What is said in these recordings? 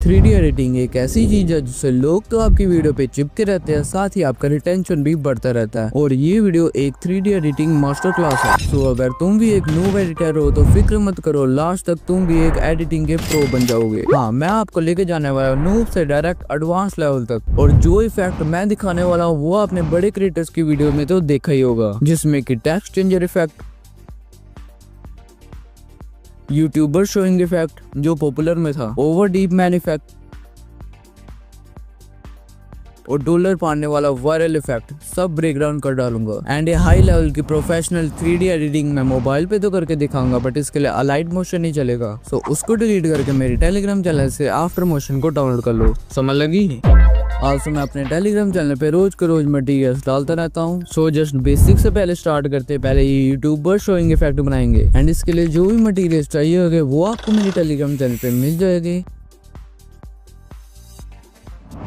3D editing एक ऐसी चीज है जिससे लोग तो आपकी वीडियो पे चिपके रहते हैं, साथ ही आपका रिटेंशन भी बढ़ता रहता है। और ये वीडियो एक 3D एडिटिंग मास्टर क्लास है। तो अगर तुम भी एक नूब एडिटर हो तो फिक्र मत करो, लास्ट तक तुम भी एक एडिटिंग के प्रो बन जाओगे। हाँ, मैं आपको लेके जाने वाला हूँ नूब से डायरेक्ट एडवांस लेवल तक। और जो इफेक्ट मैं दिखाने वाला हूँ वो आपने बड़े क्रिएटर्स की वीडियो में तो देखा ही होगा, जिसमें कि text changer effect, YouTuber showing effect जो पॉपुलर में था, ओवर डीप मैन इफेक्ट और डॉलर पाने वाला वायरल इफेक्ट सब ब्रेकडाउन कर डालूंगा। एंड ये हाई लेवल की प्रोफेशनल 3D एडिटिंग मैं मोबाइल पे तो करके दिखाऊंगा, बट इसके लिए अलाइट मोशन नहीं चलेगा। सो उसको डिलीट करके मेरे टेलीग्राम चैनल से आफ्टर मोशन को डाउनलोड कर लो। समझ लगी? आल्सो मैं अपने टेलीग्राम चैनल पे रोज के रोज मटेरियल्स डालता रहता हूँ। सो जस्ट बेसिक से पहले स्टार्ट करते हैं। पहले ये यूट्यूबर शोइंग इफेक्ट बनाएंगे एंड इसके लिए जो भी मटेरियल्स चाहिए होंगे वो आपको मेरे टेलीग्राम चैनल पे मिल जाएगी।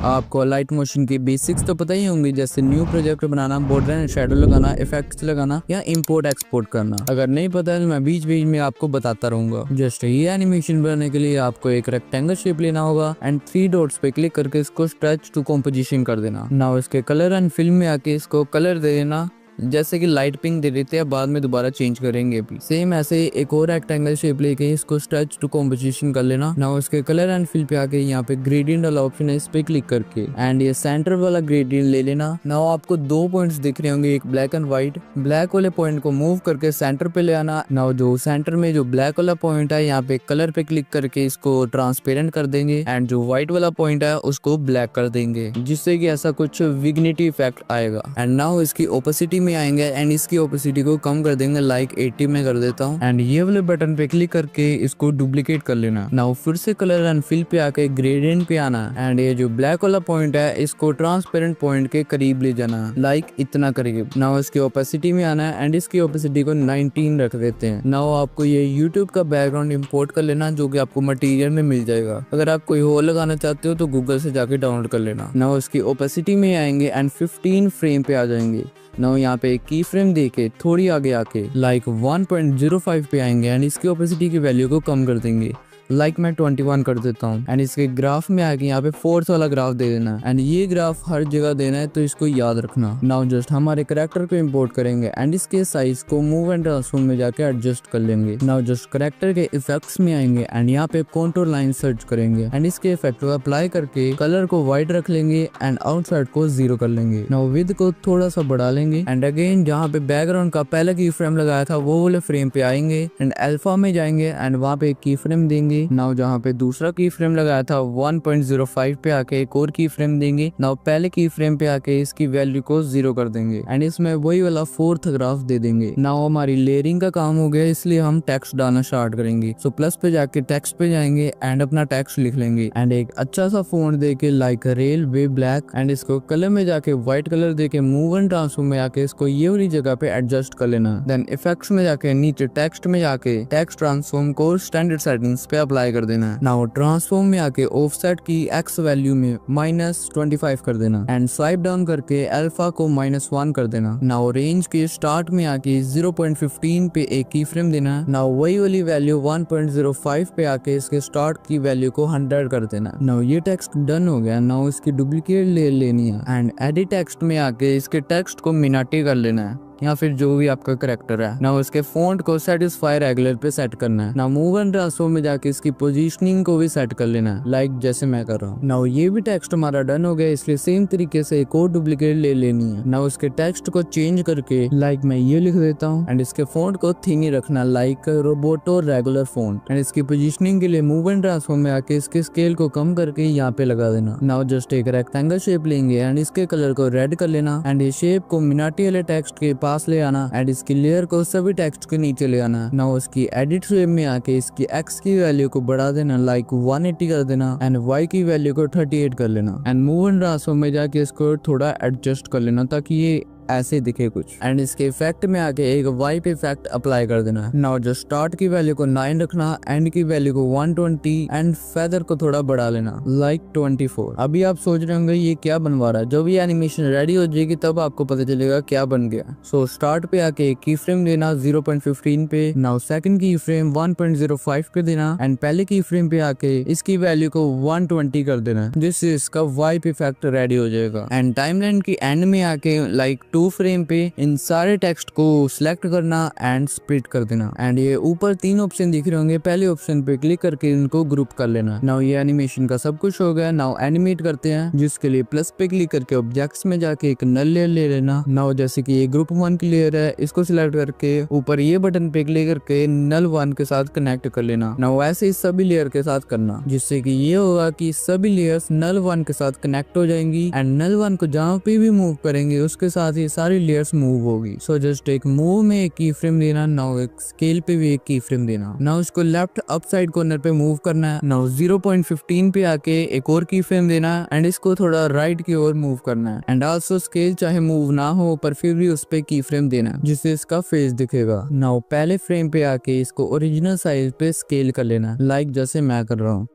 आपको लाइट मोशन की बेसिक्स तो पता ही होंगी, जैसे new project banana, border and shadow लगाना, इफेक्ट्स लगाना या इंपोर्ट एक्सपोर्ट करना। अगर नहीं पता है तो मैं बीच बीच में आपको बताता रहूंगा। जस्ट ये एनिमेशन बनाने के लिए आपको एक रेक्टेंगल शेप लेना होगा एंड 3 डॉट्स पे क्लिक करके इसको स्ट्रेच टू कॉम्पोजिशन कर देना। नाउ इसके कलर एंड फिल्म में आके इसको कलर दे देना, जैसे कि लाइट पिंक दे देते हैं, बाद में दोबारा चेंज करेंगे भी। सेम ऐसे एक और रेक्टेंगल शेप लेके इसको स्ट्रेच टू कॉम्पोजिशन कर लेना। नाउ उसके कलर एंड फिल पे आके यहाँ पे ग्रेडियंट वाला ऑप्शन है, इस पे क्लिक करके एंड ये सेंटर वाला ग्रेडियंट ले लेना। नाउ आपको 2 पॉइंट्स दिख रहे होंगे, एक ब्लैक एंड व्हाइट। ब्लैक वाले पॉइंट को मूव करके सेंटर पे ले आना। नाउ जो सेंटर में जो ब्लैक वाला पॉइंट है यहाँ पे कलर पे क्लिक करके इसको ट्रांसपेरेंट कर देंगे एंड जो व्हाइट वाला पॉइंट है उसको ब्लैक कर देंगे, जिससे कि ऐसा कुछ विग्निटी इफेक्ट आएगा। एंड नाउ इसकी ओपेसिटी में आएंगे एंड इसकी ओपेसिटी को कम कर देंगे, लाइक 80 में कर देता हूँ। एंड ये वाले बटन पे क्लिक करके इसको डुप्लीकेट कर लेना। नाउ फिर से कलर एंड फिल पे आके ग्रेडियंट पे आना एंड ये जो ब्लैक वाला पॉइंट है इसको ट्रांसपेरेंट पॉइंट के करीब ले जाना, लाइक इतना करीब। नाउ इसकी ओपेसिटी में आना एंड इसकी ओपेसिटी को 19 रख देते हैं। नाउ आपको ये यूट्यूब का बैकग्राउंड इंपोर्ट कर लेना, जो कि आपको मटेरियल में मिल जाएगा। अगर आप कोई और लगाना चाहते हो तो गूगल से जाके डाउनलोड कर लेना। नाउ इसकी ओपेसिटी में आएंगे एंड 15 फ्रेम पे आ जाएंगे। नाउ यहाँ पे एक की फ्रेम देके थोड़ी आगे आके लाइक 1.05 पे आएंगे एंड इसकी ओपेसिटी की वैल्यू को कम कर देंगे, लाइक मैं 21 कर देता हूँ। एंड इसके ग्राफ में आके यहाँ पे फोर्थ वाला ग्राफ दे देना एंड ये ग्राफ हर जगह देना है, तो इसको याद रखना। नाउ जस्ट हमारे कैरेक्टर को इंपोर्ट करेंगे एंड इसके साइज को मूव एंड ट्रांसफॉर्म में जाके एडजस्ट कर लेंगे। नाउ जस्ट कैरेक्टर के इफेक्ट्स में आएंगे एंड यहाँ पे कॉन्टूर लाइन सर्च करेंगे एंड इसके इफेक्ट को अप्लाई करके कलर को व्हाइट रख लेंगे एंड आउटसाइड को 0 कर लेंगे। नाउ विद को थोड़ा सा बढ़ा लेंगे एंड अगेन जहाँ पे बैकग्राउंड का पहला की फ्रेम लगाया था वो वाले फ्रेम पे आएंगे एंड अल्फा में जाएंगे एंड वहाँ पे एक की फ्रेम देंगे। नाउ जहाँ पे दूसरा की फ्रेम लगाया था 1.05 पे आके एक और की फ्रेम देंगे। नाउ पहले की फ्रेम पे आके इसकी वैल्यू को 0 कर देंगे एंड इसमें वही वाला फोर्थ ग्राफ दे देंगे। नाउ हमारी लेयरिंग का काम हो गया, इसलिए हम टेक्स्ट डालना स्टार्ट करेंगे। सो प्लस पे जाके टेक्स्ट पे जाएंगे एंड अपना टेक्स्ट लिख लेंगे एंड एक अच्छा सा फॉन्ट देके लाइक रेलवे ब्लैक एंड इसको कलर में जाके व्हाइट कलर देके मूव एंड ट्रांसफॉर्म में आके इसको ये वाली जगह पे एडजस्ट कर लेना। देन इफेक्ट्स में जाके नीचे टेक्स्ट में जाके टेक्स्ट ट्रांसफॉर्म को स्टैंडर्ड सेटिंग्स पे अप्लाई कर देना। नाउ ट्रांसफॉर्म में आके ऑफसेट की एक्स वैल्यू में -25 कर देना एंड स्वाइप डाउन करके अल्फा को -1 कर देना। नाउ रेंज के स्टार्ट में आके 0.15 पे एक की फ्रेम देना। नाउ वही वाली वैल्यू 1.05 पे आके इसके स्टार्ट की वैल्यू को 100 कर देना। नाउ ये टेक्स्ट डन हो गया। नाउ इसकी डुप्लीकेट ले लेनी है एंड एडिट टेक्स्ट में आके इसके टेक्स्ट को मिनाटी कर लेना है या फिर जो भी आपका करेक्टर है। ना उसके फॉन्ट को सेटिस्फाई रेगुलर पे सेट करना है। ना मूव एंड ट्रांसफॉर्म में जाके इसकी पोजीशनिंग को भी सेट कर लेना है, लाइक जैसे मैं कर रहा हूँ। ना ये भी टेक्स्ट हमारा डन हो गया, इसलिए सेम तरीके से एक और डुप्लीकेट ले लेनी है। ना उसके टेक्स्ट को चेंज करके लाइक मैं ये लिख देता हूँ एंड इसके फॉन्ट को थिन ही रखना, like Roboto regular font and इसकी पोजीशनिंग के लिए मूव एंड ट्रांसफॉर्म में आके इसके स्केल को कम करके यहाँ पे लगा देना। नाउ जस्ट एक रेक्टेंगल शेप लेंगे एंड इसके कलर को रेड कर लेना एंड ये शेप को मिनाटी वाले टेक्स्ट के पास ले आना एंड इसकी लेयर को सभी टेक्स्ट के नीचे ले आना। ना उसकी एडिट शेप में आके इसकी एक्स की वैल्यू को बढ़ा देना, लाइक 180 कर देना एंड वाई की वैल्यू को 38 कर लेना एंड मूव एंड ट्रांसफॉर्म में जाके इसको थोड़ा एडजस्ट कर लेना ताकि ये ऐसे दिखे कुछ। एंड इसके इफेक्ट में आके एक वाइप इफेक्ट अप्लाई कर देना। नाउ जो स्टार्ट की वैल्यू को 9 रखना, एंड की वैल्यू को 120 एंड फेदर को थोड़ा बढ़ा लेना लाइक 24। अभी आप सोच रहे होंगे ये क्या बनवा रहा है। जब ये एनिमेशन रेडी हो जाएगी तब आपको पता चलेगा क्या बन गया। सो स्टार्ट पे आके एक की फ्रेम देना 0.15 पे। नाउ सेकंड की फ्रेम 1.05 पे देना, एंड पहले की फ्रेम पे आके इसकी वैल्यू को 120 कर देना, जिससे इसका वाइप इफेक्ट रेडी हो जाएगा। एंड टाइमलाइन की एंड में आके लाइक 2 फ्रेम पे इन सारे टेक्स्ट को सिलेक्ट करना एंड स्प्लिट कर देना। एंड ये ऊपर 3 ऑप्शन दिख रहे होंगे, पहले ऑप्शन पे क्लिक करके इनको ग्रुप कर लेना। नाउ ये एनिमेशन का सब कुछ हो गया। नाउ एनिमेट करते हैं, जिसके लिए प्लस पे क्लिक करके ऑब्जेक्ट्स में जाके एक नल लेयर ले लेना। नाउ जैसे कि ये ग्रुप 1 की लेयर है, इसको सिलेक्ट करके ऊपर ये बटन पे क्लिक करके नल 1 के साथ कनेक्ट कर लेना। नाउ ऐसे ही सभी लेयर के साथ करना, जिससे कि ये होगा कि सभी लेयर्स नल 1 के साथ कनेक्ट हो जाएंगी। एंड नल 1 को जहाँ पे भी मूव करेंगे उसके साथ ही सारी लेयर्स मूव होगी। सो जस्ट एक मूव में एक की फ्रेम देना। नाउ एक स्केल पे भी एक की फ्रेम देना। नाउ इसको लेफ्ट अप साइड कॉर्नर पे मूव करना है। नाउ 0.15 पे आके एक और की फ्रेम देना, एंड इसको थोड़ा राइट की ओर मूव करना है। एंड आल्सो स्केल चाहे मूव ना हो पर फिर भी उस पे की फ्रेम देना, जिससे इसका फेस दिखेगा। नाउ पहले फ्रेम पे आके इसको ओरिजिनल साइज पे स्केल कर लेना, लाइक जैसे मैं कर रहा हूँ।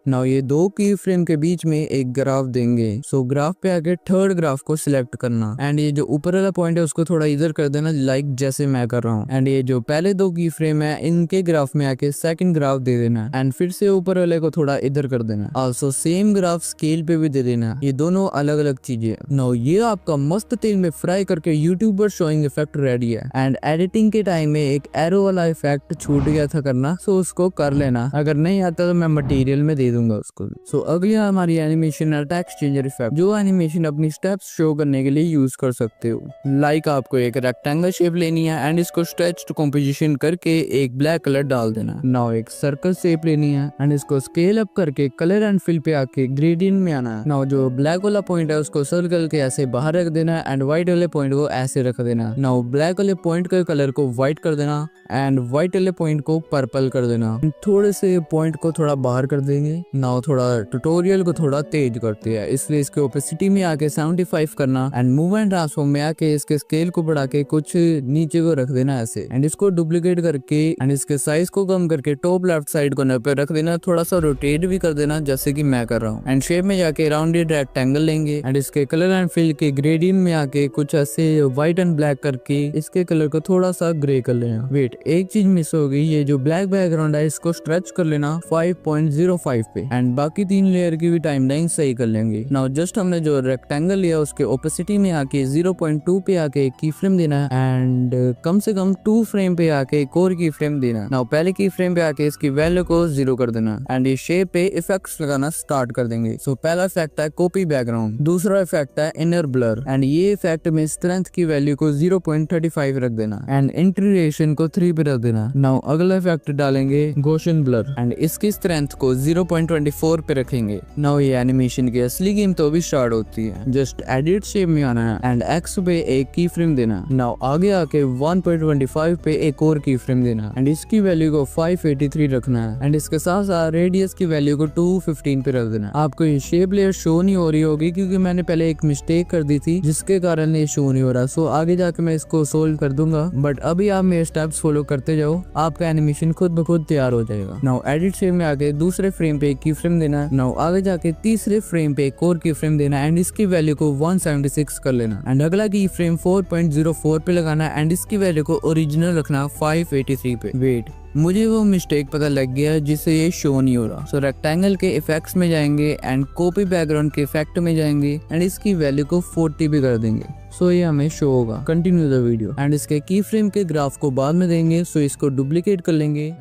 नाउ ये 2 की फ्रेम के बीच में एक ग्राफ देंगे। सो ग्राफ पे आके थर्ड ग्राफ को सिलेक्ट करना, एंड ये जो ऊपर वाला पॉइंट है उसको थोड़ा इधर कर देना, लाइक जैसे मैं कर रहा हूँ। एंड ये जो पहले 2 की फ्रेम है इनके ग्राफ में आके सेकंड ग्राफ दे देना, एंड फिर से ऊपर वाले को थोड़ा इधर कर देना। आल्सो सेम ग्राफ स्केल पे भी दे देना। ये दोनों अलग अलग चीजें। नाउ ये आपका मस्त तेल में फ्राई करके यूट्यूबर शोइंग इफेक्ट रेडी है। एंड एडिटिंग के टाइम में एक एरो वाला इफेक्ट छूट गया था करना, सो उसको कर लेना। अगर नहीं आता तो मैं मटेरियल में दे दूंगा उसको। सो अगली हमारी एनिमेशन है टेक्स्ट चेंजर इफेक्ट, जो एनिमेशन अपनी स्टेप्स शो करने के लिए यूज कर सकते हो। लाइक आपको एक रेक्टेंगल शेप लेनी है, एंड इसको स्ट्रेच टू कंपोजिशन करके एक ब्लैक कलर डाल देना। नाउ एक सर्कल शेप लेनी है, एंड इसको स्केल अप करके कलर एंड फिल पे आके ग्रेडियंट में आना है। नाउ जो ब्लैक वाला पॉइंट है उसको सर्कल के ऐसे बाहर रख देना, एंड व्हाइट वाले पॉइंट को ऐसे रख देना। नाउ ब्लैक वाले पॉइंट के कलर को व्हाइट कर देना, एंड व्हाइट वाले पॉइंट को पर्पल कर देना। थोड़े से पॉइंट को थोड़ा बाहर कर देंगे। नाउ थोड़ा ट्यूटोरियल को थोड़ा तेज करती है, इसलिए इसके ओपेसिटी में आके 75 करना, एंड मूव एंड ट्रांसफॉर्म में आके इसके स्केल को बढ़ा के कुछ नीचे को रख देना ऐसे। एंड इसको डुप्लीकेट करके एंड इसके साइज को कम करके टॉप लेफ्ट साइड कॉर्नर पे रख देना, थोड़ा सा रोटेट भी कर देना जैसे कि मैं कर रहा हूँ। एंड शेप में जाके राउंडेड रेक्टेंगल लेंगे, एंड इसके कलर एंड फिल के ग्रेडियंट में आके कुछ ऐसे व्हाइट एंड ब्लैक करके इसके कलर को थोड़ा सा ग्रे कर लेना। वेट, एक चीज मिस हो गई, ये जो ब्लैक बैकग्राउंड है इसको स्ट्रेच कर लेना 5.05 पे, एंड बाकी 3 लेयर की भी टाइमलाइन सही कर लेंगे। नाउ जस्ट हमने जो रेक्टेंगल लिया उसके ओपेसिटी में आके 0.2 पे आके एक की फ्रेम देना है, एंड कम से कम 2 फ्रेम पे आके एक और की फ्रेम देना। नाउ पहले की फ्रेम पे आके इसकी वैल्यू को 0 कर देना, एंड ये शेप पे इफेक्ट्स लगाना स्टार्ट कर देंगे। सो पहला इफेक्ट है कॉपी बैकग्राउंड, दूसरा इफेक्ट है इनर ब्लर, एंड ये इफेक्ट में स्ट्रेंथ की वैल्यू को 0.35 रख देना, एंड इंटीग्रेशन को 3 पे रख देना। नाउ अगला इफेक्ट डालेंगे गॉसियन ब्लर, एंड इसकी स्ट्रेंथ को 0.24 पे रखेंगे। नाउ ये एनिमेशन की असली गेम तो अभी स्टार्ट होती है। जस्ट एडिट शेप में आना है, एंड एक्स पे एक की फ्रेम देना। नाउ आगे आके 1.25 पे एक और की फ्रेम देना, एंड इसकी वैल्यू को 583 रखना है, एंड इसके साथ साथ रेडियस की वैल्यू को 215 पे रख देना। आपको ये शेप लेयर शो नहीं हो रही होगी क्योंकि मैंने पहले एक मिस्टेक कर दी थी जिसके कारण ये शो नहीं हो रहा। सो आगे जाके मैं इसको सोल्व कर दूंगा, बट अभी आप मेरे स्टेप्स फॉलो करते जाओ, आपका एनिमेशन खुद ब खुद तैयार हो जाएगा। नाउ एडिट शेप में आके दूसरे फ्रेम पे एक की फ्रेम देना। नाउ आगे जाके तीसरे फ्रेम पे एक और की फ्रेम देना, एंड इसकी वैल्यू को 176 कर लेना, एंड अगला की फ्रेम 4.04 पे लगाना, एंड इसकी वैल्यू को ओरिजिनल रखना 583 पे। वेट, मुझे वो मिस्टेक पता लग गया जिससे ये शो नहीं हो रहा। सो रेक्टेंगल के इफेक्ट्स में जाएंगे, एंड कॉपी बैकग्राउंड के इफेक्ट में जाएंगे, एंड इसकी वैल्यू को 40 भी कर देंगे। सो ये हमें शो होगा। कंटिन्यू द वीडियो, एंड इसके की फ्रेम के ग्राफ को बाद में देंगे। सो इसको डुप्लीकेट कर लेंगे,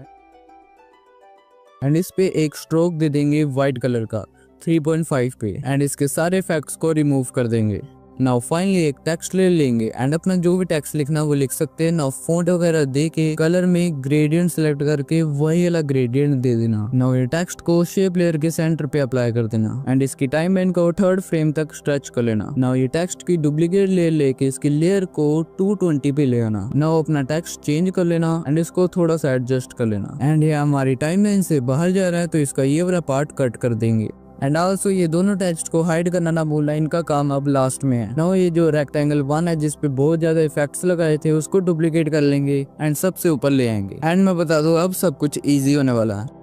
एंड इस पे एक स्ट्रोक दे देंगे व्हाइट कलर का 3.5 पे, एंड इसके सारे इफेक्ट्स को रिमूव कर देंगे। नाउ फाइनली एक टेक्स्ट ले लेंगे, एंड अपना जो भी टेक्स्ट लिखना वो लिख सकते हैं। नाउ फॉन्ट वगैरह दे के कलर में ग्रेडियंट सिलेक्ट करके वही वाला ग्रेडियंट दे देना। नाउ ये टेक्स्ट को शेप लेयर के सेंटर पे अप्लाई कर देना, एंड इसकी टाइमलाइन को 3rd फ्रेम तक स्ट्रेच कर लेना। नाउ ये टेक्स्ट की डुप्लीकेट लेयर लेके इसकी लेयर को 220 पे ले आना। नाउ अपना टेक्स्ट चेंज कर लेना, एंड इसको थोड़ा सा एडजस्ट कर लेना, एंड ये हमारी टाइमलाइन से बाहर जा रहा है तो इसका ये वाला पार्ट कट कर देंगे। एंड ऑल्सो ये दोनों टेक्स्ट को हाइड करना ना भूलना, इनका काम अब लास्ट में है। नाउ ये जो रेक्टेंगल 1 है जिसपे बहुत ज्यादा इफेक्ट्स लगाए थे उसको डुप्लीकेट कर लेंगे एंड सबसे ऊपर ले आएंगे। एंड मैं बता दूं अब सब कुछ इजी होने वाला है।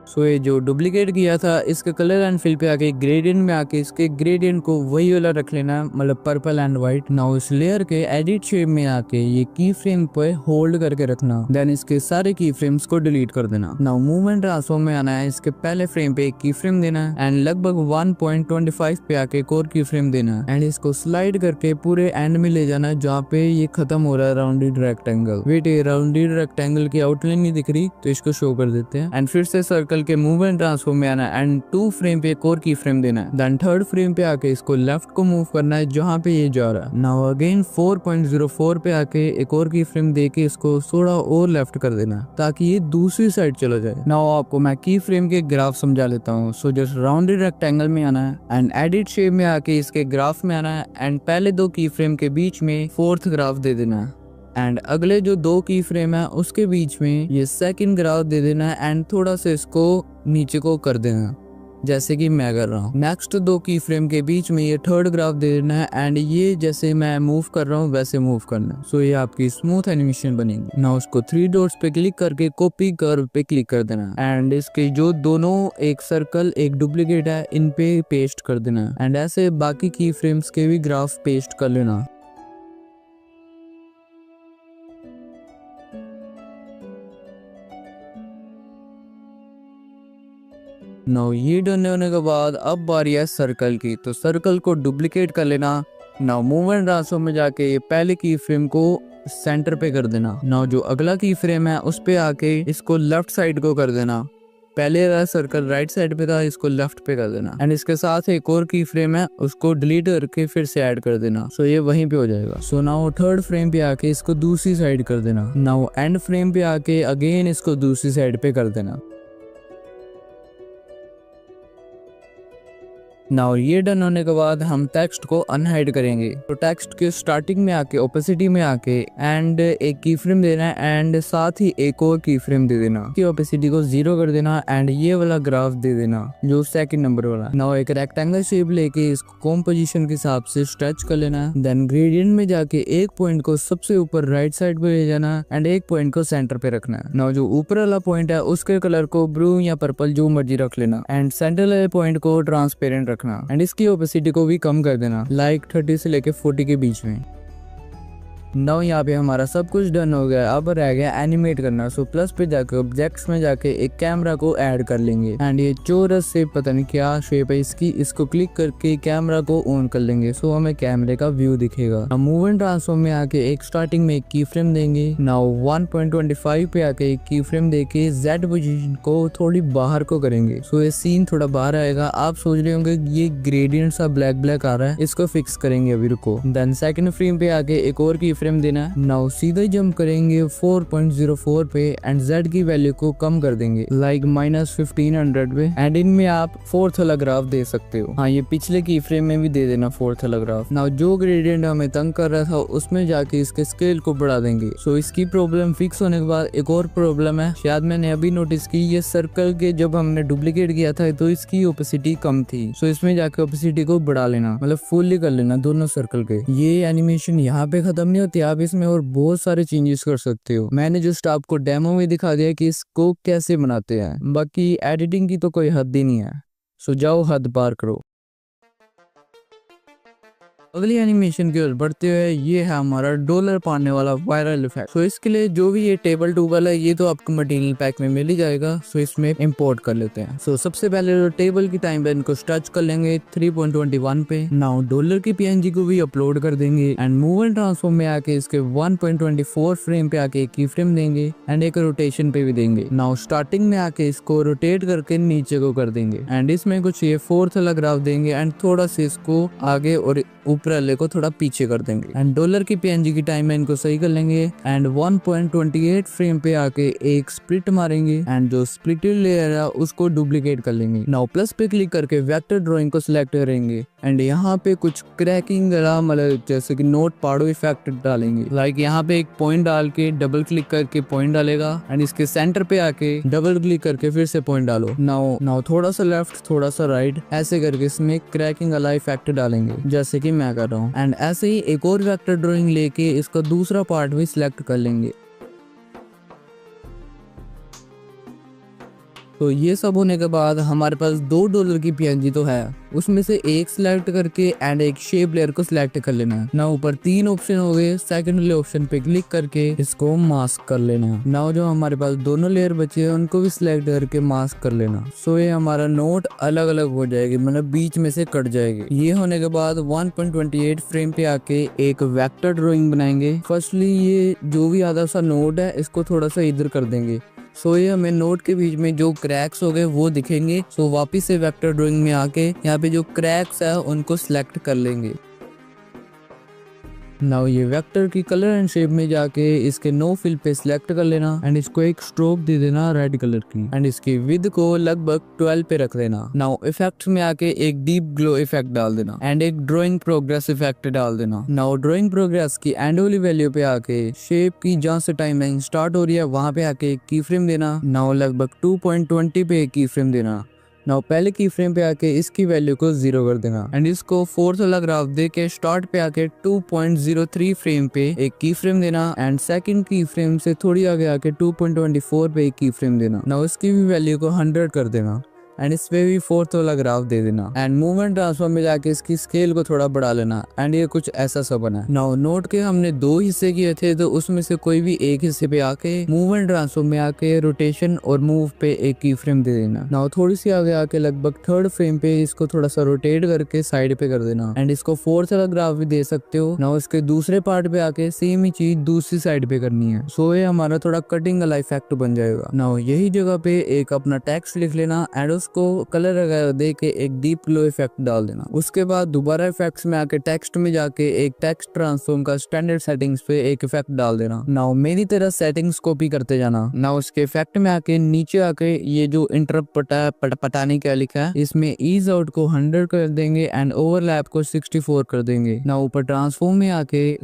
सो ये जो डुप्लीकेट किया था इसके कलर एंड फिल पे आके ग्रेडियंट में आके इसके ग्रेडियंट को वही वाला रख लेना, मतलब पर्पल एंड व्हाइट। नाउ इस लेयर के एडिट शेप में आके ये की फ्रेम पे होल्ड करके रखना, देन इसके सारे की फ्रेम्स को डिलीट कर देना। नाउ मूवमेंट ट्रांसफॉर्म में आना है, इसके पहले फ्रेम पे एक की फ्रेम देना है एंड लगभग 1.25 पे आके एक और की फ्रेम देना है एंड इसको स्लाइड करके पूरे एंड में ले जाना है जहाँ पे ये खत्म हो रहा है राउंडेड रेक्टेंगल। वेट, ये राउंडेड रेक्टेंगल की आउटलाइन नहीं दिख रही तो इसको शो कर देते हैं एंड फिर से सर्कल के मूवमेंट ट्रांसफॉर्म में आना एंड 2 फ्रेम पे एक और की फ्रेम देना है, देन 3rd फ्रेम पे आके इसको लेफ्ट को मूव करना है जहाँ पे ये जा रहा है। नाउ अगेन 4.04 पे आके एक और की फ्रेम देके इसको थोड़ा और लेफ्ट कर देना ताकि ये दूसरी साइड चला जाए। नाउ आपको मैं की फ्रेम के ग्राफ समझा लेता हूँ। सो जस्ट राउंडेड रेक्टेंगल में आना है एंड एडिट शेप में आके इसके ग्राफ में आना है एंड पहले 2 की फ्रेम के बीच में 4th ग्राफ दे देना है एंड अगले जो 2 की फ्रेम है उसके बीच में ये 2nd ग्राफ दे देना है एंड थोड़ा सा इसको नीचे को कर देना जैसे कि मैं कर रहा हूँ। नेक्स्ट 2 की फ्रेम के बीच में ये 3rd ग्राफ दे देना है एंड ये जैसे मैं मूव कर रहा हूँ वैसे मूव करना है। सो ये आपकी स्मूथ एनिमेशन बनेगी। ना उसको 3 डॉट्स पे क्लिक करके कॉपी कर्व पे क्लिक कर देना एंड इसके जो दोनों एक सर्कल एक डुप्लीकेट है इन पे पेस्ट कर देना एंड ऐसे बाकी की फ्रेम्स के भी ग्राफ पेस्ट कर लेना। नाउ ये डन होने के बाद अब बारी है सर्कल की, तो सर्कल को डुप्लीकेट कर लेना। नाउ मूवमेंट ट्रांसफॉर्म में जाके ये पहले की फ्रेम को सेंटर पे कर देना। नाउ जो अगला की फ्रेम है उस पे आके इसको लेफ्ट साइड को कर देना। पहले वाला सर्कल राइट साइड पे था, इसको लेफ्ट पे कर देना एंड इसके साथ एक और की फ्रेम है उसको डिलीट करके फिर से ऐड कर देना। सो ये वहीं पे हो जाएगा। सो नाउ 3rd फ्रेम पे आके इसको दूसरी साइड कर देना। नाउ एंड फ्रेम पे आके अगेन इसको दूसरी साइड पे कर देना। नाउ ये डन होने के बाद हम टेक्स्ट को अनहाइड करेंगे। तो टेक्स्ट के स्टार्टिंग में आके ओपेसिटी में आके एंड एक की फ्रेम देना है एंड साथ ही एक और की फ्रेम दे देना कि ओपेसिटी को 0 कर देना एंड ये वाला ग्राफ दे देना जो 2nd नंबर वाला। नाउ एक रेक्टेंगल शेप लेके इसको कॉम्पोजिशन के हिसाब से स्ट्रेच कर लेना। देन ग्रेडियंट में जाके एक पॉइंट को सबसे ऊपर राइट साइड पे ले जाना एंड एक पॉइंट को सेंटर पे रखना है। नाउ जो ऊपर वाला पॉइंट है उसके कलर को ब्लू या पर्पल जो मर्जी रख लेना एंड सेंटर वाले पॉइंट को ट्रांसपेरेंट रखना एंड इसकी ओपेसिटी को भी कम कर देना लाइक 30 से लेके 40 के बीच में। नाउ यहाँ पे हमारा सब कुछ डन हो गया। अब रह गया एनिमेट करना। सो प्लस पे जाके ऑब्जेक्ट्स में जाके एक कैमरा को ऐड कर लेंगे एंड ये चौरस से पता नहीं क्या शेप है इसकी, इसको क्लिक करके कैमरा को ऑन कर लेंगे। सो हमें कैमरे का व्यू दिखेगा। मूवमेंट ट्रांसफॉर्म में आके एक स्टार्टिंग में एक की फ्रेम देंगे। नाउ 1.25 पे आके एक की फ्रेम देके Z पोजीशन को थोड़ी बाहर को करेंगे। सो ये सीन थोड़ा बाहर आएगा। आप सोच रहे होंगे ये ग्रेडियंट सा ब्लैक ब्लैक आ रहा है, इसको फिक्स करेंगे अभी, रुको। देन 2nd फ्रेम पे आके एक और की फ्रेम देना है। नाउ सीधा जंप करेंगे 4.04 पे एंड Z की वैल्यू को कम कर देंगे लाइक -1500 पे एंड इनमें आप 4th वाला ग्राफ दे सकते हो। हाँ, ये पिछले की फ्रेम में भी दे देना 4th वाला ग्राफ। नाउ जो ग्रेडियंट हमें तंग कर रहा था उसमें जाके इसके स्केल को बढ़ा देंगे। सो इसकी प्रॉब्लम फिक्स होने के बाद एक और प्रॉब्लम है, शायद मैंने अभी नोटिस की, ये सर्कल के जब हमने डुप्लीकेट किया था तो इसकी ओपेसिटी कम थी। सो इसमें जाके ओपेसिटी को बढ़ा लेना, मतलब फुल्ली कर लेना दोनों सर्कल के। ये एनिमेशन यहाँ पे खत्म नहीं होती, आप इसमें और बहुत सारे चेंजेस कर सकते हो। मैंने जस्ट आपको डेमो में दिखा दिया कि इसको कैसे बनाते हैं, बाकी एडिटिंग की तो कोई हद ही नहीं है। सो जाओ हद पार करो। अगली एनिमेशन की ओर बढ़ते हुए ये है हमारा डॉलर पाने वाला वायरल इफेक्ट। सो इसके लिए जो भी ये टेबल टूबल है ये तो आपको मटेरियल पैक में मिल ही जाएगा। सो इसमें इंपोर्ट कर लेते हैं। सो सबसे पहले तो टेबल की टाइम लाइन को स्ट्रेच कर लेंगे 3.21 पे। नाउ डॉलर की PNG को भी अपलोड कर देंगे एंड मूवमेंट ट्रांसफॉर्म में आके इसके 1.24 फ्रेम पे आके एक की फ्रेम देंगे एंड एक रोटेशन पे भी देंगे। नाउ स्टार्टिंग में आके इसको रोटेट करके नीचे को कर देंगे एंड इसमें कुछ ये 4th वाला ग्राफ देंगे एंड थोड़ा सा इसको आगे और ऊपर वाले को थोड़ा पीछे कर देंगे एंड डॉलर की पीएनजी की टाइमलाइन को सही कर लेंगे एंड 1.28 फ्रेम पे आके एक स्प्लिट मारेंगे एंड जो स्प्लिट लेयर है उसको डुप्लीकेट कर लेंगे। नाउ प्लस पे क्लिक करके वेक्टर ड्राइंग को सिलेक्ट करेंगे एंड यहाँ पे कुछ क्रैकिंग मतलब जैसे कि नोट पाड़ो इफेक्ट डालेंगे। लाइक यहाँ पे एक पॉइंट डाल के डबल क्लिक करके पॉइंट डालेगा एंड इसके सेंटर पे आके डबल क्लिक करके फिर से पॉइंट डालो। नाउ थोड़ा सा लेफ्ट थोड़ा सा राइट ऐसे करके इसमें क्रैकिंग वाला इफेक्ट डालेंगे जैसे कि मैं कर रहा हूँ एंड ऐसे ही एक और वेक्टर ड्राइंग लेके इसका दूसरा पार्ट भी सिलेक्ट कर लेंगे। तो ये सब होने के बाद हमारे पास $2 की पीएनजी तो है, उसमें से एक सिलेक्ट करके एंड एक शेप लेयर को सिलेक्ट कर लेना है। ना ऊपर 3 ऑप्शन हो गए, सेकंड वाले ऑप्शन पे क्लिक करके इसको मास्क कर लेना है। ना जो हमारे पास दोनों लेयर बचे हैं उनको भी सिलेक्ट करके मास्क कर लेना। सो ये हमारा नोट अलग अलग हो जाएगी, मतलब बीच में से कट जाएगी। ये होने के बाद 1.28 फ्रेम पे आके एक वेक्टर ड्राइंग बनाएंगे। फर्स्टली ये जो भी आधा सा नोट है इसको थोड़ा सा इधर कर देंगे। सो ये हमें नोट के बीच में जो क्रैक्स हो गए वो दिखेंगे। सो वापिस से वेक्टर ड्राइंग में आके यहाँ पे जो क्रैक्स है उनको सिलेक्ट कर लेंगे। नाउ ये वेक्टर की कलर एंड शेप में जाके इसके नो फिल पे सिलेक्ट कर लेना एंड इसको एक स्ट्रोक दे देना रेड कलर की एंड इसकी विड्थ को लगभग 12 पे रख देना। नाउ इफेक्ट्स में आके एक डीप ग्लो इफेक्ट डाल देना एंड एक ड्राइंग प्रोग्रेस इफेक्ट डाल देना। नाउ ड्राइंग प्रोग्रेस की एंड वाली वैल्यू पे आके शेप की जहाँ से टाइमलाइन स्टार्ट हो रही है वहाँ पे आके एक की फ्रेम देना। नाउ लगभग 2.20 पे एक की फ्रेम देना। नाउ पहले की फ्रेम पे आके इसकी वैल्यू को 0 कर देना एंड इसको फोर्थ वाला ग्राफ दे के स्टार्ट पे आके 2.03 फ्रेम पे एक की फ्रेम देना एंड सेकंड की फ्रेम से थोड़ी आगे आके 2.24 पे एक की फ्रेम देना। नाउ इसकी भी वैल्यू को 100 कर देना एंड इस पे भी फोर्थ वाला ग्राफ दे देना एंड मूवमेंट ट्रांसफॉर्म में जाके इसकी स्केल को थोड़ा बढ़ा लेना एंड ये कुछ ऐसा सा बना। नाउ नोट के हमने 2 हिस्से किए थे तो उसमें से कोई भी एक हिस्से पे आके मूवमेंट ट्रांसफॉर्म में आके रोटेशन और मूव पे एक की फ्रेम दे देना। नाउ थोड़ी सी आगे आके लगभग 3rd फ्रेम पे इसको थोड़ा सा रोटेट करके साइड पे कर देना एंड इसको फोर्थ वाला ग्राफ भी दे सकते हो। नाउ इसके दूसरे पार्ट पे आके सेम ही चीज दूसरी साइड पे करनी है। सो ये हमारा थोड़ा कटिंग वाला इफेक्ट बन जाएगा। नाउ यही जगह पे एक अपना टेक्स्ट लिख लेना एंड उसको कलर वगैरह दे के एक डीप ग्लो इफेक्ट डाल देना। उसके बाद दोबारा इफेक्ट्स में आके टेक्स्ट में जाके एक टेक्स्ट ट्रांसफॉर्म का स्टैंडर्ड सेटिंग्स पे एक इफेक्ट डाल देना। नाउ मेरी तरह सेटिंग्स कॉपी करते जाना। नाउ उसके इफेक्ट में आके नीचे आके ये जो इंटरप्ट पता नहीं क्या लिखा है इसमें ईज आउट को 100 कर देंगे एंड ओवरलैप को 64 कर देंगे। नाउ ऊपर ट्रांसफॉर्म में आके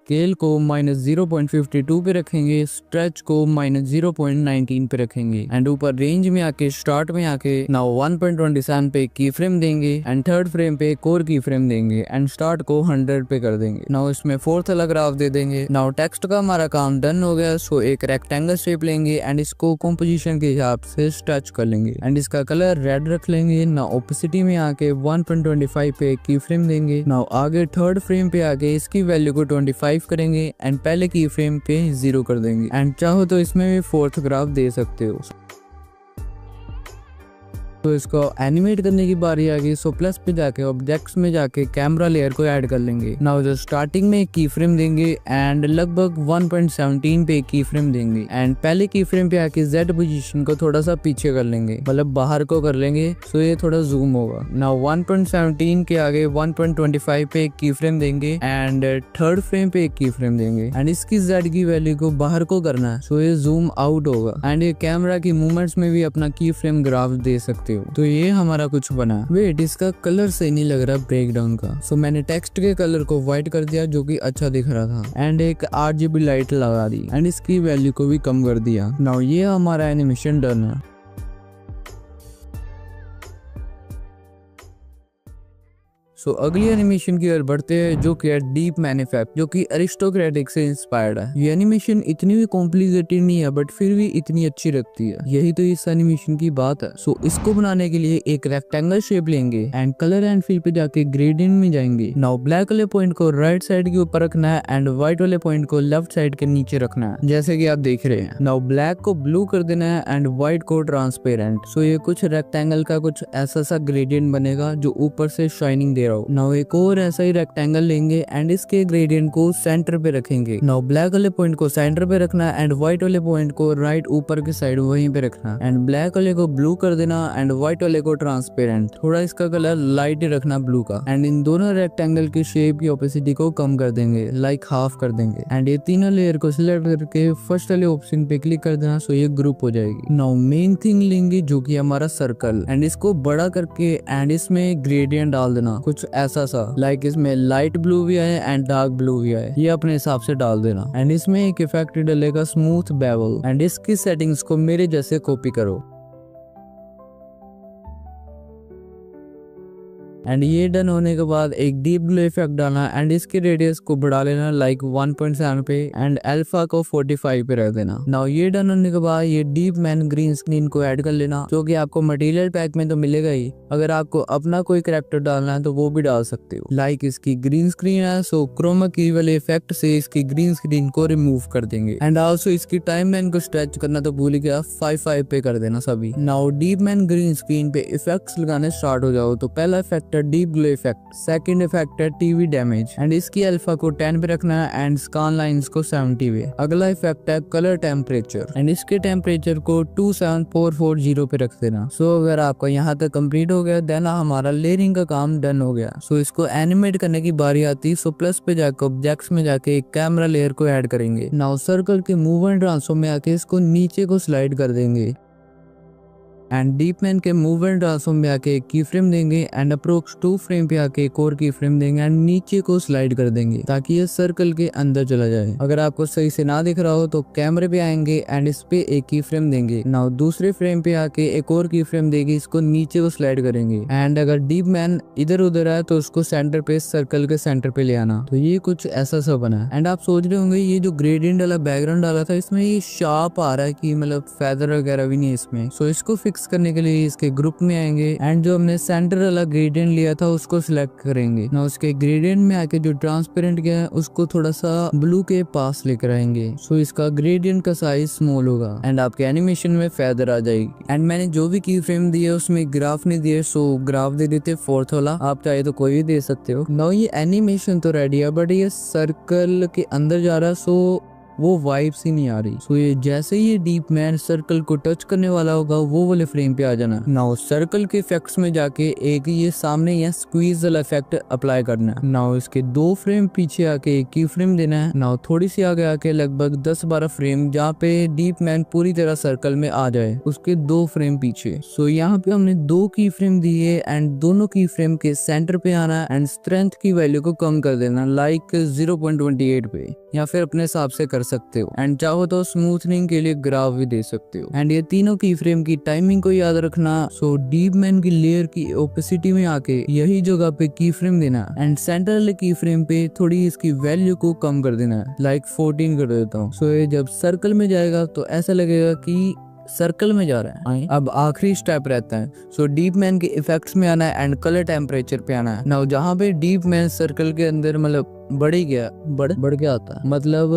स्केल को -0.52 पे रखेंगे, स्ट्रेच को -0.19 पे रखेंगे एंड ऊपर रेंज में आके स्टार्ट में आके नाउ 1.27 पे की फ्रेम देंगे एंड 3rd फ्रेम पे एक और की फ्रेम देंगे एंड स्टार्ट को 100 पे कर देंगे। नाउ इसमें फोर्थ वाला ग्राफ दे देंगे। नाउ टेक्स्ट का हमारा काम डन हो गया। सो एक रेक्टेंगल शेप लेंगे एंड इसको कंपोजिशन के हिसाब से स्ट्रेच कर लेंगे एंड इसका कलर रेड रख लेंगे। नाउ ओपेसिटी में आके 1.25 पे की फ्रेम देंगे। नाउ आगे 3rd फ्रेम पे आके इसकी वैल्यू को 25 करेंगे एंड पहले की फ्रेम पे 0 कर देंगे एंड चाहो तो इसमें भी फोर्थ ग्राफ दे सकते हो। तो इसको एनिमेट करने की बारी आ गई। सो प्लस पे जाके ऑब्जेक्ट्स में जाके कैमरा लेयर को ऐड कर लेंगे। नाउ जो स्टार्टिंग में एक की फ्रेम देंगे एंड लगभग 1.17 पे एक की फ्रेम देंगे एंड पहले की फ्रेम पे आके Z पोजीशन को थोड़ा सा पीछे कर लेंगे, मतलब बाहर को कर लेंगे। सो ये थोड़ा जूम होगा। नाउ 1.17 के आगे 1.25 पे एक की फ्रेम देंगे एंड 3rd फ्रेम पे एक की फ्रेम देंगे एंड इसकी Z की वैल्यू को बाहर को करना है। सो ये जूम आउट होगा एंड ये कैमरा की मूवमेंट्स में भी अपना की फ्रेम ग्राफ दे सकते। तो ये हमारा कुछ बना। वेट, इसका कलर सही नहीं लग रहा ब्रेकडाउन का। सो मैंने टेक्स्ट के कलर को व्हाइट कर दिया जो कि अच्छा दिख रहा था एंड एक RGB लाइट लगा दी एंड इसकी वैल्यू को भी कम कर दिया। नाउ ये हमारा एनिमेशन डन है। सो अगली एनिमेशन की ओर बढ़ते हैं जो कि है डीप मैन्युफैक्ट, जो कि अरिस्टोक्रेटिक से इंस्पायर्ड है। ये एनिमेशन इतनी भी कॉम्प्लिकेटेड नहीं है बट फिर भी इतनी अच्छी लगती है, यही तो इस एनिमेशन की बात है। सो इसको बनाने के लिए एक रेक्टेंगल शेप लेंगे एंड कलर एंड फिल पे जाके ग्रेडियंट में जाएंगे। नाउ ब्लैक वाले पॉइंट को राइट साइड के ऊपर रखना है एंड व्हाइट वाले पॉइंट को लेफ्ट साइड के नीचे रखना है, जैसे कि आप देख रहे हैं। नाउ ब्लैक को ब्लू कर देना है एंड व्हाइट को ट्रांसपेरेंट। सो ये कुछ रेक्टेंगल का कुछ ऐसा सा ग्रेडियंट बनेगा जो ऊपर से शाइनिंग दे रहो। नाउ एक और ऐसा ही रेक्टेंगल लेंगे एंड इसके ग्रेडियंट को सेंटर पे रखेंगे। नाउ ब्लैक वाले पॉइंट को सेंटर पे रखना एंड व्हाइट वाले पॉइंट को राइट ऊपर की साइड वहीं पे रखना एंड ब्लैक वाले को ब्लू कर देना एंड व्हाइट वाले को ट्रांसपेरेंट, थोड़ा इसका कलर लाइट ही रखना ब्लू का एंड इन दोनों रेक्टेंगल की शेप की ओपेसिटी को कम कर देंगे, लाइक हाफ कर देंगे एंड ये तीनों लेयर को सिलेक्ट करके फर्स्ट वाले ऑप्शन पे क्लिक कर देना सो ये ग्रुप हो जाएगी। नाउ मेन थिंग लेंगे जो कि हमारा सर्कल एंड इसको बड़ा करके एंड इसमें ग्रेडियंट डाल देना कुछ ऐसा सा, लाइक इसमें लाइट ब्लू भी आए एंड डार्क ब्लू भी आए, ये अपने हिसाब से डाल देना एंड इसमें एक इफेक्ट डलेगा स्मूथ बेवल एंड इसकी सेटिंग्स को मेरे जैसे कॉपी करो एंड ये डन होने के बाद एक डीप ब्लू इफेक्ट डालना एंड इसके रेडियस को बढ़ा लेना लाइक 1.7 पे एंड अल्फा को 45 पे रख देना। नाउ ये डन होने के बाद ये डीप मैन ग्रीन स्क्रीन को ऐड कर लेना जो कि आपको मटेरियल पैक में तो मिलेगा ही, अगर आपको अपना कोई कैरेक्टर डालना है तो वो भी डाल सकते हो। लाइक इसकी ग्रीन स्क्रीन है सो क्रोमा की वाले इफेक्ट से इसकी ग्रीन स्क्रीन को रिमूव कर देंगे एंड आल्सो इसकी टाइम लाइन को स्ट्रेच करना तो भूल गया, 5 पे कर देना सभी। Now deep man green screen पे इफेक्ट्स लगाने स्टार्ट हो जाओ तो पहला effect deep glow effect, second effect है टीवी डैमेज एंड इसकी अल्फा को 10 पे रखना है एंड स्कैन लाइंस को 70 पे। अगला इफेक्ट है कलर टेम्परेचर एंड इसके टेम्परेचर को 27440 पे रख देना। सो अगर आपका यहाँ तक कंप्लीट हो गया देन हमारा लेयरिंग का काम डन हो गया। सो इसको एनिमेट करने की बारी आती, सो प्लस पे जाकर ऑब्जेक्ट्स में जाके एक कैमरा लेयर को ऐड करेंगे। नाउ सर्कल के मूव एंड ट्रांसफॉर्म में आके इसको नीचे को स्लाइड कर देंगे एंड डीप मैन के मूव एंड ट्रांसफॉर्म में आके एक की फ्रेम देंगे एंड अप्रोक्स 2 फ्रेम पे आके एक और की फ्रेम देंगे एंड नीचे को स्लाइड कर देंगे ताकि ये सर्कल के अंदर चला जाए। अगर आपको सही से ना दिख रहा हो तो कैमरे पे आएंगे एंड इस पे एक की फ्रेम देंगे। नाउ दूसरे फ्रेम पे आके एक और की फ्रेम देगी, इसको नीचे को स्लाइड करेंगे एंड अगर डीप मैन इधर उधर है तो उसको सेंटर पे सर्कल के सेंटर पे ले आना। तो ये कुछ ऐसा सा बना एंड आप सोच रहे होंगे ये जो ग्रेडियंट वाला बैकग्राउंड डाला था इसमें ये शार्प आ रहा है कि मतलब फेदर वगैरह भी नहीं है इसमें। सो इसको फिक्स करने के लिए इसके ग्रुप में आएंगे एंड जो हमने सेंटर वाला ग्रेडियंट लिया था उसको सिलेक्ट करेंगे। ना उसके ग्रेडियंट में आके जो ट्रांसपेरेंट किया है उसको थोड़ा सा ब्लू के पास लेकर आएंगे। सो इसका ग्रेडियंट का साइज स्मॉल होगा एंड आपके एनिमेशन में फेदर आ जाएगी। एंड मैंने जो भी की फ्रेम दी है उसमें ग्राफ नहीं दिए सो ग्राफ दे देते 4th वाला, आप चाहे तो कोई भी दे सकते हो। ना ये एनिमेशन तो रेडी है बट ये सर्कल के अंदर जा रहा है सो वो वाइब्स ही नहीं आ रही। सो ये जैसे ही डीप मैन सर्कल को टच करने वाला होगा वो वाले फ्रेम पे आ जाना। नाउ सर्कल के इफेक्ट्स में जाके एक ये सामने या स्क्वीज वाला इफेक्ट अप्लाई करना है। नाउ इसके 2 फ्रेम पीछे आके एक की फ्रेम देना है। नाउ थोड़ी सी आगे आके लगभग 10-12 फ्रेम जहाँ पे डीप मैन पूरी तरह सर्कल में आ जाए उसके 2 फ्रेम पीछे। सो यहाँ पे हमने 2 की फ्रेम दी है एंड दोनों की फ्रेम के सेंटर पे आना एंड स्ट्रेंथ की वैल्यू को कम कर देना लाइक 0.28 पे या फिर अपने हिसाब से कर सकते हो एंड चाहो तो स्मूथनिंग के लिए ग्राफ भी दे सकते हो। एंड ये तीनों की फ्रेम की टाइमिंग को याद रखना। सो डीप मैन की लेयर की ओपेसिटी में आके यही जगह पे की फ्रेम देना एंड सेंटर वाले की फ्रेम पे थोड़ी इसकी वैल्यू को कम कर देना लाइक 14 कर देता हूँ। सो ये जब सर्कल में जाएगा तो ऐसा लगेगा कि सर्कल में जा रहा है। अब आखिरी स्टेप रहता है सो डीप मैन के इफेक्ट्स में आना है एंड कलर टेम्परेचर पे आना है। नाउ जहाँ पे डीप मैन सर्कल के अंदर मतलब बढ़ गया आता है मतलब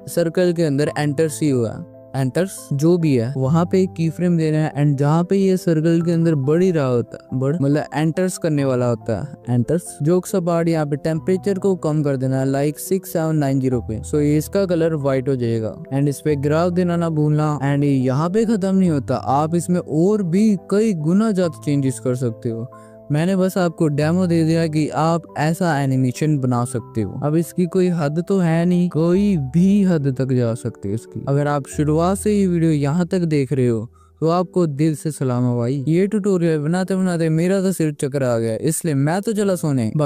सर्कल के अंदर एंटर्स ही हुआ, एंटर्स जो भी है वहाँ पे की फ्रेम देना है एंड जहाँ पे ये सर्कल के अंदर बढ़ ही रहा होता है मतलब एंटर्स करने वाला होता है एंटर्स जोक सा पार्ट यहाँ पे टेम्परेचर को कम कर देना लाइक 6790 पे। सो इसका कलर व्हाइट हो जाएगा एंड इस पे ग्राफ देना ना भूलना। एंड यहाँ पे खत्म नहीं होता, आप इसमें और भी कई गुना ज्यादा चेंजेस कर सकते हो। मैंने बस आपको डेमो दे दिया कि आप ऐसा एनिमेशन बना सकते हो। अब इसकी कोई हद तो है नहीं, कोई भी हद तक जा सकते हो इसकी। अगर आप शुरुआत से ये वीडियो यहाँ तक देख रहे हो तो आपको दिल से सलाम है भाई। ये ट्यूटोरियल बनाते बनाते मेरा तो सिर चक्कर आ गया इसलिए मैं तो चला सोने।